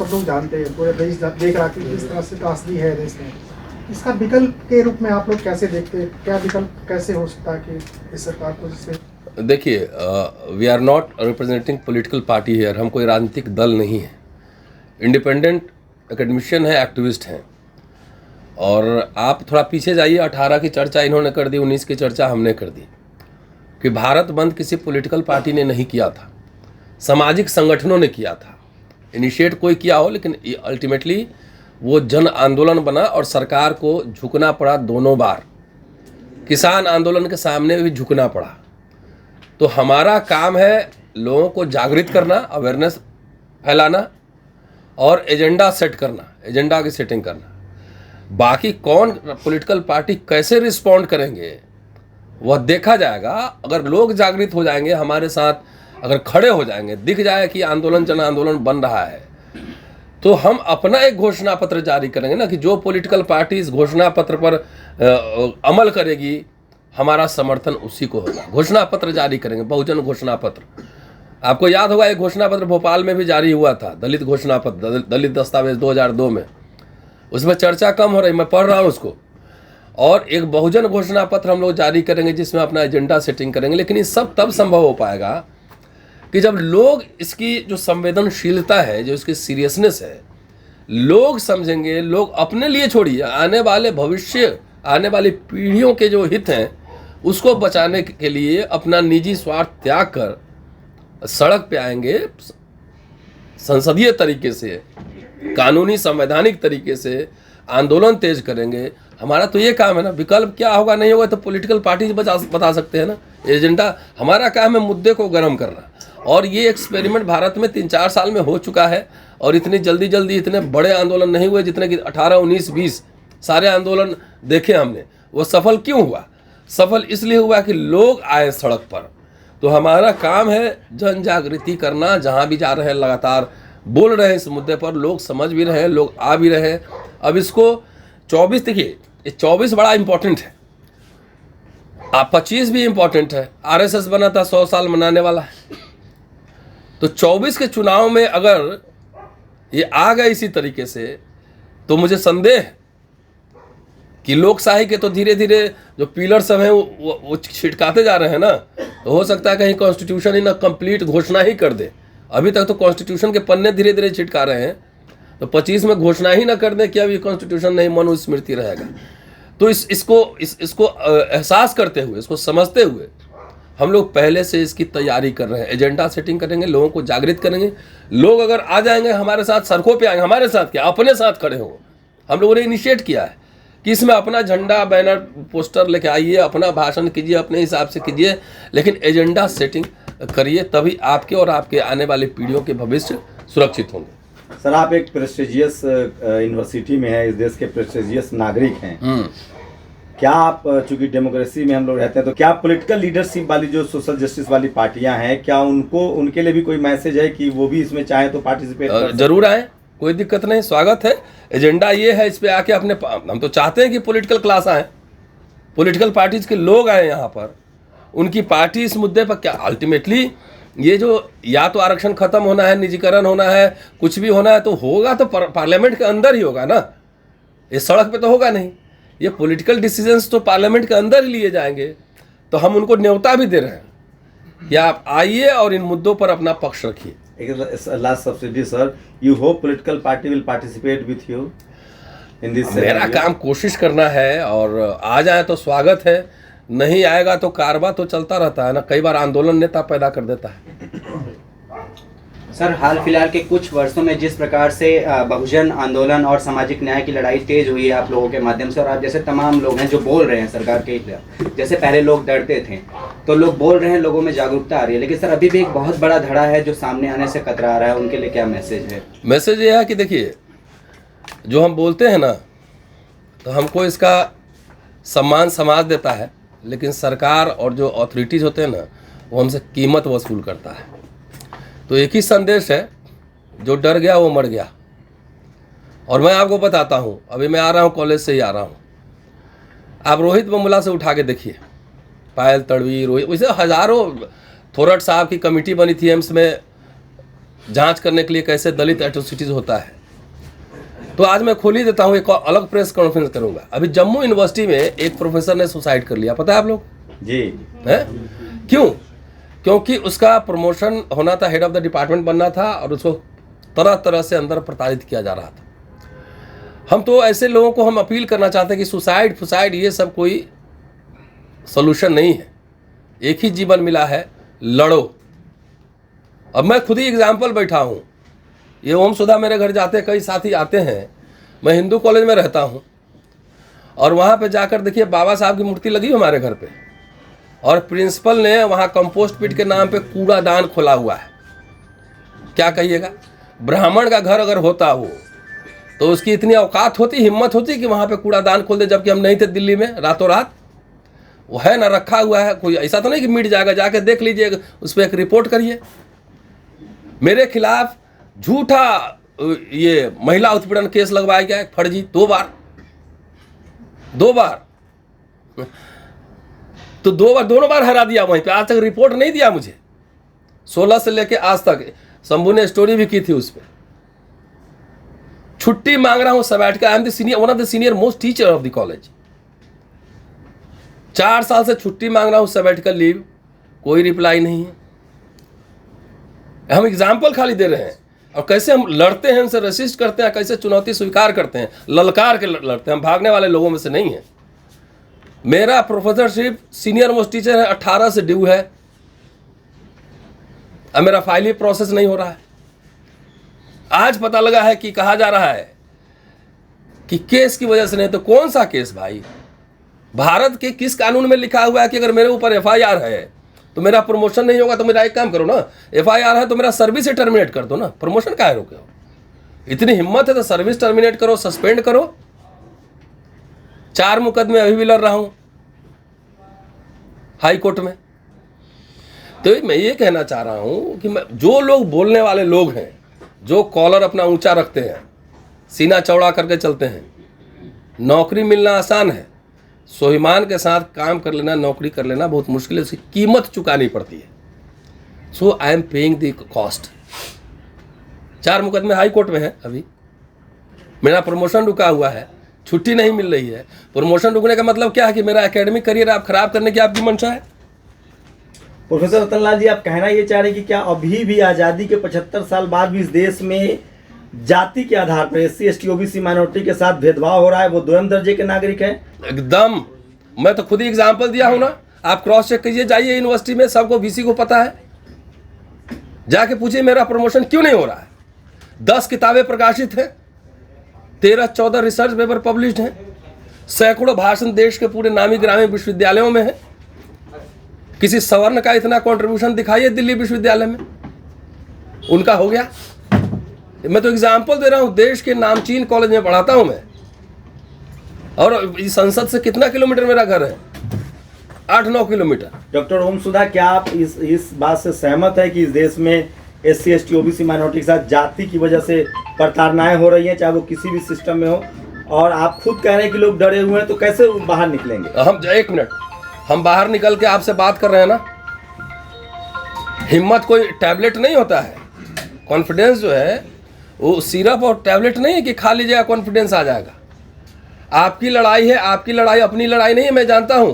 सब लोग जानते हैं, पूरे देश देख रहा कि किस तरह से त्रासदी है देश में। इसका विकल्प के रूप में आप लोग कैसे देखते हैं, क्या विकल्प कैसे हो सकता है कि इस सरकार को जिससे? देखिए, we are not representing political party here. हम कोई राजनीतिक दल नहीं है, इंडिपेंडेंट एकेडमिशियन है, एक्टिविस्ट हैं। और आप थोड़ा पीछे जाइए, 18 की चर्चा इन्होंने कर दी, 19 की चर्चा हमने कर दी कि भारत बंद किसी पॉलिटिकल पार्टी ने नहीं किया था, सामाजिक संगठनों ने किया था। इनिशिएट कोई किया हो, लेकिन अल्टीमेटली वो जन आंदोलन बना और सरकार को झुकना पड़ा दोनों बार। किसान आंदोलन के सामने भी झुकना पड़ा। तो हमारा काम है लोगों को जागृत करना, अवेयरनेस फैलाना और एजेंडा सेट करना, एजेंडा की सेटिंग करना। बाकी कौन पॉलिटिकल पार्टी कैसे रिस्पॉन्ड करेंगे वह देखा जाएगा। अगर लोग जागृत हो जाएंगे, हमारे साथ अगर खड़े हो जाएंगे, दिख जाए कि आंदोलन जन आंदोलन बन रहा है, तो हम अपना एक घोषणा पत्र जारी करेंगे ना, कि जो पॉलिटिकल पार्टी इस घोषणा पत्र पर अमल करेगी हमारा समर्थन उसी को होगा। घोषणा पत्र जारी करेंगे, बहुजन घोषणा पत्र। आपको याद होगा एक घोषणा पत्र भोपाल में भी जारी हुआ था, दलित घोषणा पत्र, दलित दस्तावेज 2002 में। उसमें चर्चा कम हो रही, मैं पढ़ रहा हूँ उसको। और एक बहुजन घोषणा पत्र हम लोग जारी करेंगे जिसमें अपना एजेंडा सेटिंग करेंगे। लेकिन ये सब तब संभव हो पाएगा कि जब लोग इसकी जो संवेदनशीलता है, जो इसकी सीरियसनेस है, लोग समझेंगे। लोग अपने लिए छोड़िए, आने वाले भविष्य, आने वाली पीढ़ियों के जो हित हैं उसको बचाने के लिए अपना निजी स्वार्थ त्याग कर सड़क पे आएंगे, संसदीय तरीके से, कानूनी संवैधानिक तरीके से आंदोलन तेज करेंगे। हमारा तो ये काम है ना। विकल्प क्या होगा नहीं होगा तो पॉलिटिकल पार्टी बता सकते हैं ना। एजेंडा हमारा काम है मुद्दे को गर्म करना। और ये एक्सपेरिमेंट भारत में 3-4 साल में हो चुका है। और इतनी जल्दी इतने बड़े आंदोलन नहीं हुए जितने कि 18, 19, 20 सारे आंदोलन देखे हमने। वो सफल क्यों हुआ? सफल इसलिए हुआ कि लोग आए सड़क पर। तो हमारा काम है जन जागृति करना। जहाँ भी जा रहे हैं लगातार बोल रहे हैं इस मुद्दे पर, लोग समझ भी रहे हैं, लोग आ भी रहे हैं। अब इसको 24, देखिए ये 24 बड़ा इंपॉर्टेंट है, 25 भी इंपॉर्टेंट है। आरएसएस बना था 100 साल मनाने वाला है। तो 24 के चुनाव में अगर ये आ गए इसी तरीके से, तो मुझे संदेह है कि लोकशाही के तो धीरे धीरे जो पिलर सब हैं वो छिटकाते जा रहे हैं ना। तो हो सकता है कहीं कॉन्स्टिट्यूशन ही ना कंप्लीट घोषणा ही कर दे। अभी तक तो कॉन्स्टिट्यूशन के पन्ने धीरे धीरे छिटका रहे हैं, तो 25 में घोषणा ही ना कर दें कि अभी कॉन्स्टिट्यूशन नहीं, मनुस्मृति रहेगा। तो इसको एहसास करते हुए, इसको समझते हुए हम लोग पहले से इसकी तैयारी कर रहे हैं। एजेंडा सेटिंग करेंगे, लोगों को जागृत करेंगे। लोग अगर आ जाएंगे हमारे साथ, सड़कों पे आएंगे, हमारे साथ क्या, अपने साथ खड़े हों। हम लोगों ने इनिशिएट किया है कि इसमें अपना झंडा, बैनर, पोस्टर लेके आइए, अपना भाषण कीजिए, अपने हिसाब से कीजिए, लेकिन एजेंडा सेटिंग करिए। तभी आपके और आपके आने वाली पीढ़ियों के भविष्य सुरक्षित होंगे। सर, आप एक प्रेस्टिजियस यूनिवर्सिटी में है, इस देश के प्रेस्टिजियस नागरिक हैं। क्या आप, चूंकि डेमोक्रेसी में हम लोग रहते हैं, तो क्या पॉलिटिकल लीडरशिप वाली जो सोशल जस्टिस वाली पार्टियां हैं, क्या उनके लिए भी कोई मैसेज है कि वो भी इसमें चाहे तो पार्टिसिपेट कर? जरूर आए, कोई दिक्कत नहीं, स्वागत है। एजेंडा ये है, इस पे आके अपने, हम तो चाहते हैं कि पॉलिटिकल क्लास आए, पॉलिटिकल पार्टीज के लोग आए यहाँ पर, उनकी पार्टी इस मुद्दे पर क्या, अल्टीमेटली ये जो या तो आरक्षण खत्म होना है, निजीकरण होना है, कुछ भी होना है, तो होगा तो पार्लियामेंट के अंदर ही होगा ना। ये सड़क पे तो होगा नहीं। ये पॉलिटिकल डिसीजंस तो पार्लियामेंट के अंदर ही लिए जाएंगे। तो हम उनको न्योता भी दे रहे हैं कि आप आइए और इन मुद्दों पर अपना पक्ष रखिए। Last subsidy sir, you hope political party will participate with you in this? मेरा काम कोशिश करना है, और आ जाए तो स्वागत है, नहीं आएगा तो कारवा तो चलता रहता है ना। कई बार आंदोलन नेता पैदा कर देता है। सर, हाल फिलहाल के कुछ वर्षों में जिस प्रकार से बहुजन आंदोलन और सामाजिक न्याय की लड़ाई तेज हुई है आप लोगों के माध्यम से, और आप जैसे तमाम लोग हैं जो बोल रहे हैं सरकार के खिलाफ, जैसे पहले लोग डरते थे तो लोग बोल रहे हैं, लोगों में जागरूकता आ रही है, लेकिन सर अभी भी एक बहुत बड़ा धड़ा है जो सामने आने से कतरा रहा है, उनके लिए क्या मैसेज है? मैसेज ये है कि देखिए, जो हम बोलते हैं ना, तो हमको इसका सम्मान समाज देता है, लेकिन सरकार और जो अथॉरिटीज़ होते हैं ना, वो हमसे कीमत वसूल करता है। तो एक ही संदेश है, जो डर गया वो मर गया। और मैं आपको बताता हूँ, अभी मैं आ रहा हूँ, कॉलेज से ही आ रहा हूँ। आप रोहित बमुला से उठा के देखिए, पायल तड़वी, रोहित, वैसे हज़ारों। थोरट साहब की कमेटी बनी थी एम्स में, जांच करने के लिए कैसे दलित एट्रोसिटीज होता है। तो आज मैं खोल ही देता हूँ, एक अलग प्रेस कॉन्फ्रेंस करूंगा। अभी जम्मू यूनिवर्सिटी में एक प्रोफेसर ने सुसाइड कर लिया, पता है आप लोग? जी है क्यों? क्योंकि उसका प्रमोशन होना था, हेड ऑफ द डिपार्टमेंट बनना था, और उसको तरह तरह से अंदर प्रताड़ित किया जा रहा था। हम तो ऐसे लोगों को हम अपील करना चाहते हैं कि सुसाइड ये सब कोई सोल्यूशन नहीं है। एक ही जीवन मिला है, लड़ो। अब मैं खुद ही एग्जाम्पल बैठा हूँ। ये ओम सुधा मेरे घर जाते, कई साथी आते हैं। मैं हिंदू कॉलेज में रहता हूँ और वहाँ पे जाकर देखिए बाबा साहब की मूर्ति लगी हमारे घर पे, और प्रिंसिपल ने वहाँ कंपोस्ट पिट के नाम पे कूड़ादान खोला हुआ है। क्या कहिएगा? ब्राह्मण का घर अगर होता हो तो उसकी इतनी औकात होती, हिम्मत होती कि वहाँ पे कूड़ादान खोल दे, जबकि हम नहीं थे दिल्ली में रातों रात। वो है ना, रखा हुआ है। कोई ऐसा तो नहीं कि मिट जाएगा, जाके देख लीजिए, उस पर एक रिपोर्ट करिए। मेरे खिलाफ झूठा ये महिला उत्पीड़न केस लगवाया गया है, फर्जी, 2 बार तो 2 बार, दोनों बार हरा दिया वहीं पे। आज तक रिपोर्ट नहीं दिया मुझे, 16 से लेके आज तक। शंभू ने स्टोरी भी की थी उस पर। छुट्टी मांग रहा हूं sabbatical. I am the senior, one of the senior most teacher of the college. 4 साल से छुट्टी मांग रहा हूं सबैटिकल लीव, कोई रिप्लाई नहीं है। हम एग्जाम्पल खाली दे रहे हैं, और कैसे हम लड़ते हैं, उनसे रेसिस्ट करते हैं, कैसे चुनौती स्वीकार करते हैं, ललकार के लड़ते हैं। हम भागने वाले लोगों में से नहीं है। मेरा प्रोफेसरशिप सीनियर मोस्ट टीचर है, 18 से ड्यू है। अब मेरा फाइल ही प्रोसेस नहीं हो रहा है। आज पता लगा है कि कहा जा रहा है कि केस की वजह से नहीं। तो कौन सा केस भाई? भारत के किस कानून में लिखा हुआ है कि अगर मेरे ऊपर FIR है तो मेरा प्रमोशन नहीं होगा? तो मेरा एक काम करो ना, FIR है तो मेरा सर्विस से टर्मिनेट कर दो ना, प्रमोशन काहे रोके हो? इतनी हिम्मत है तो सर्विस टर्मिनेट करो, सस्पेंड करो। 4 मुकदमे अभी भी लड़ रहा हूं हाई कोर्ट में। तो मैं ये कहना चाह रहा हूं कि जो लोग बोलने वाले लोग हैं, जो कॉलर अपना ऊंचा रखते हैं, सीना चौड़ा करके चलते हैं, नौकरी मिलना आसान है, स्वाभिमान के साथ काम कर लेना, नौकरी कर लेना बहुत मुश्किल है। उसकी कीमत चुकानी पड़ती है। So I am paying the cost. 4 मुकदमे हाई कोर्ट में है। अभी मेरा प्रमोशन रुका हुआ है, छुट्टी नहीं मिल रही है। प्रमोशन रुकने का मतलब क्या है कि मेरा एकेडमिक करियर आप खराब करने की आपकी मंशा है। प्रोफेसर रतनलाल जी, आप कहना ये चाह रहे हैं कि क्या अभी भी आज़ादी के 75 साल बाद भी इस देश में जाति के आधार पर SC ST OBC माइनॉरिटी के साथ भेदभाव हो रहा है? वो 2म दर्जे के नागरिक हैं एकदम। मैं तो खुद ही एग्जाम्पल दिया हूं ना। आप क्रॉस चेक कीजिए, जाइए यूनिवर्सिटी में, सबको BC को पता है। जाके पूछिए मेरा प्रमोशन क्यों नहीं हो रहा है। 10 किताबें प्रकाशित हैं, 13-14 रिसर्च पेपर पब्लिश्ड हैं, सैकड़ों भाषण देश के पूरे नामी ग्रामीण विश्वविद्यालयों में है। किसी सवर्ण का इतना कंट्रीब्यूशन दिखाइए दिल्ली विश्वविद्यालय में, उनका हो गया। मैं तो एग्जाम्पल दे रहा हूं, देश के नामचीन कॉलेज में पढ़ाता हूं मैं। और इस संसद से कितना किलोमीटर मेरा घर है? 8-9 किलोमीटर। डॉक्टर ओम सुधा, क्या आप इस बात से सहमत है कि इस देश में SC ST OBC माइनॉरिटी के साथ जाति की वजह से प्रताड़नाएं हो रही हैं, चाहे वो किसी भी सिस्टम में हो? और आप खुद कह रहे हैं कि लोग डरे हुए हैं, तो कैसे बाहर निकलेंगे? हम 1 मिनट, हम बाहर निकल के आपसे बात कर रहे हैं ना। हिम्मत कोई टैबलेट नहीं होता है। कॉन्फिडेंस जो है वो सिरप और टैबलेट नहीं है कि खा लीजिएगा कॉन्फिडेंस आ जाएगा। आपकी लड़ाई है, आपकी लड़ाई अपनी लड़ाई नहीं है, मैं जानता हूं।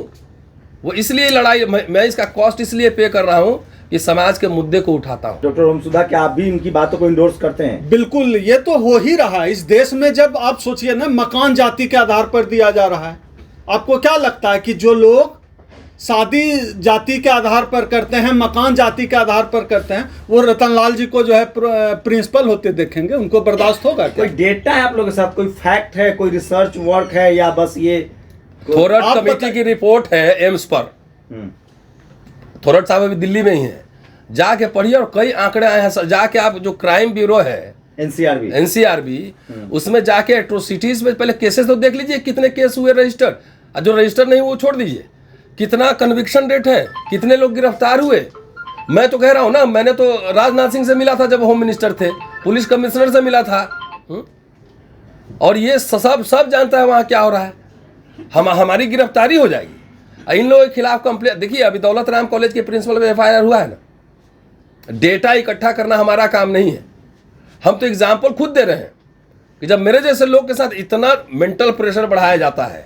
वो इसलिए लड़ाई, मैं इसका कॉस्ट इसलिए पे कर रहा हूं कि समाज के मुद्दे को उठाता हूं। डॉक्टर ओम सुधा, क्या आप भी इनकी बातों को इंडोर्स करते हैं? बिल्कुल, ये तो हो ही रहा है इस देश में। जब आप सोचिए ना, मकान जाति के आधार पर दिया जा रहा है। आपको क्या लगता है कि जो लोग शादी जाति के आधार पर करते हैं, मकान जाति के आधार पर करते हैं, वो रतनलाल जी को जो है प्रिंसिपल होते देखेंगे? उनको बर्दाश्त होगा क्या? कोई डेटा है आप लोगों के साथ, कोई फैक्ट है, कोई रिसर्च वर्क है, या बस ये थोरट कमेटी की रिपोर्ट है एम्स पर। थोरट साहब अभी दिल्ली में ही है, जाके पढ़िए। और कई आंकड़े आए हैं, जाके आप जो क्राइम ब्यूरो है NCRB उसमें जाके एट्रोसिटीज में पहले केसेस तो देख लीजिए, कितने केस हुए रजिस्टर्ड। जो रजिस्टर नहीं वो छोड़ दीजिए, कितना कन्विक्शन रेट है, कितने लोग गिरफ्तार हुए। मैं तो कह रहा हूं ना, मैंने तो राजनाथ सिंह से मिला था जब होम मिनिस्टर थे, पुलिस कमिश्नर से मिला था। और ये सब जानता है वहां क्या हो रहा है। हमारी गिरफ्तारी हो जाएगी। इन लोगों के खिलाफ कंप्लेंट। देखिए अभी दौलत राम कॉलेज के प्रिंसिपल पे FIR हुआ है ना, डेटा इकट्ठा करना हमारा काम नहीं है। हम तो एग्जाम्पल खुद दे रहे हैं कि जब मेरे जैसे लोग के साथ इतना मेंटल प्रेशर बढ़ाया जाता है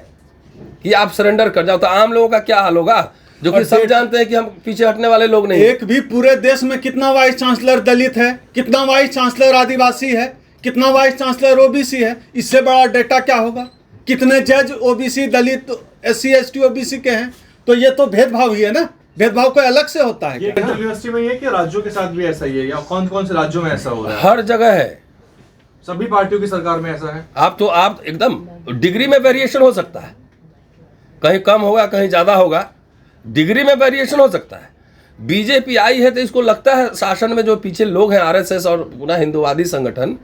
कि आप सरेंडर कर जाओ, तो आम लोगों का क्या हाल होगा, जो कि सब जानते हैं कि हम पीछे हटने वाले लोग नहीं। एक भी पूरे देश में कितना वाइस चांसलर दलित है, कितना वाइस चांसलर आदिवासी है, कितना वाइस चांसलर ओबीसी है, इससे बड़ा डेटा क्या होगा? कितने जज ओबीसी, दलित, SC ST ओबीसी के हैं? तो ये तो भेदभाव ही है ना, भेदभाव कोई अलग से होता है ये क्या? सेंट्रल यूनिवर्सिटी में ये कि राज्यों के साथ भी ऐसा ही है, या कौन कौन से राज्यों में ऐसा हो रहा है? हर जगह है, सभी पार्टियों की सरकार में ऐसा है। आप एकदम डिग्री में वेरिएशन हो सकता है, कहीं कम होगा कहीं ज़्यादा होगा, डिग्री में वेरिएशन हो सकता है। बीजेपी आई है तो इसको लगता है शासन में जो पीछे लोग हैं, RSS और पुनः हिंदुवादी संगठन,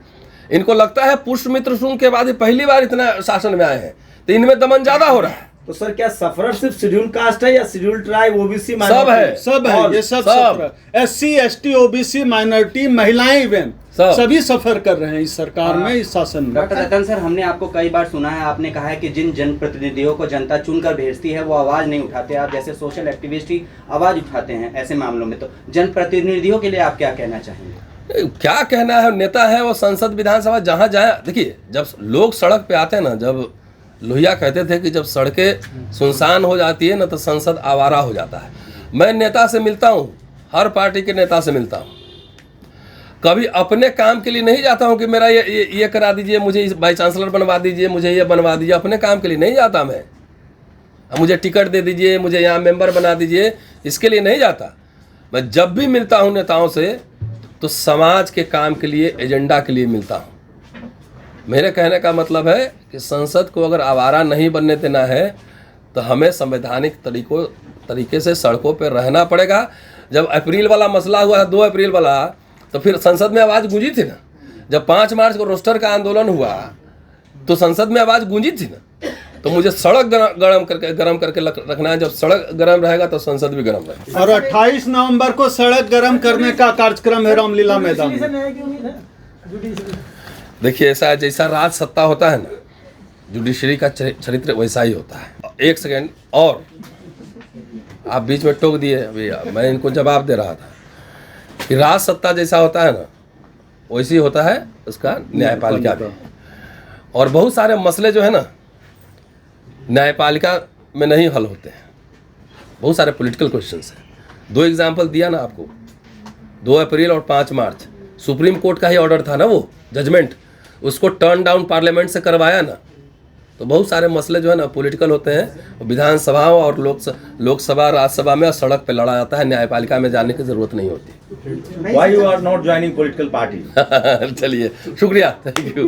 इनको लगता है पुष्पमित्र शुंग के बाद ही पहली बार इतना शासन में आए हैं, तो इनमें दमन ज़्यादा हो रहा है। तो सर क्या सफरर सिर्फ शेड्यूल कास्ट है या शेड्यूल ट्राइब, ओबीसी, सब है, सब है, ये सब SC ST OBC माइनॉरिटी, महिलाएं इवन सभी सफर कर रहे हैं इस सरकार में, इस शासन में। डॉक्टर रतन सर, हमने आपको कई बार सुना है, आपने कहा है कि जिन जनप्रतिनिधियों को जनता चुनकर भेजती है वो आवाज नहीं उठाते। आप जैसे सोशल एक्टिविस्ट ही आवाज उठाते हैं ऐसे मामलों में, तो जनप्रतिनिधियों के लिए आप क्या कहना चाहेंगे? क्या कहना है, नेता है वो, संसद विधानसभा जहाँ जाए। देखिए, जब लोग सड़क पे आते हैं ना, जब लोहिया कहते थे कि जब सड़कें सुनसान हो जाती है ना तो संसद आवारा हो जाता है। मैं नेता से मिलता हूँ, हर पार्टी के नेता से मिलता हूँ, कभी अपने काम के लिए नहीं जाता हूँ कि मेरा ये करा दीजिए, मुझे वाइस चांसलर बनवा दीजिए, मुझे ये बनवा दीजिए। अपने काम के लिए नहीं जाता मैं, मुझे टिकट दे दीजिए, मुझे यहाँ मेंबर बना दीजिए, इसके लिए नहीं जाता। मैं जब भी मिलता हूँ नेताओं से तो समाज के काम के लिए, एजेंडा के लिए मिलता हूँ। मेरे कहने का मतलब है कि संसद को अगर आवारा नहीं बनने देना है तो हमें संवैधानिक तरीके से सड़कों पर रहना पड़ेगा। जब अप्रैल वाला मसला हुआ है, 2 अप्रैल वाला, तो फिर संसद में आवाज़ गूंजी थी ना। जब 5 मार्च को रोस्टर का आंदोलन हुआ तो संसद में आवाज़ गूंजी थी ना। तो मुझे सड़क गरम करके रखना है। जब सड़क गरम रहेगा तो संसद भी गरम रहेगा। और 28 नवंबर को सड़क गरम करने का कार्यक्रम है रामलीला मैदान में। देखिए, ऐसा जैसा राज सत्ता होता है ना, जुडिशरी का चरित्र वैसा ही होता है। 1 सेकेंड और, आप बीच में टोक दिए भैया, मैं इनको जवाब दे रहा था कि राज सत्ता जैसा होता है ना वैसे ही होता है उसका न्यायपालिका भी। और बहुत सारे मसले जो है ना न्यायपालिका में नहीं हल होते हैं, बहुत सारे पॉलिटिकल क्वेश्चंस हैं। 2 एग्जांपल दिया ना आपको, 2 अप्रैल और 5 मार्च, सुप्रीम कोर्ट का ही ऑर्डर था ना वो जजमेंट, उसको टर्न डाउन पार्लियामेंट से करवाया ना। तो बहुत सारे मसले जो है ना पॉलिटिकल होते हैं, विधानसभाओं और लोकसभा राज्यसभा में सड़क पे लड़ा जाता है, न्यायपालिका में जाने की जरूरत नहीं होती। Why you are not joining political party? चलिए, शुक्रिया, थैंक यू।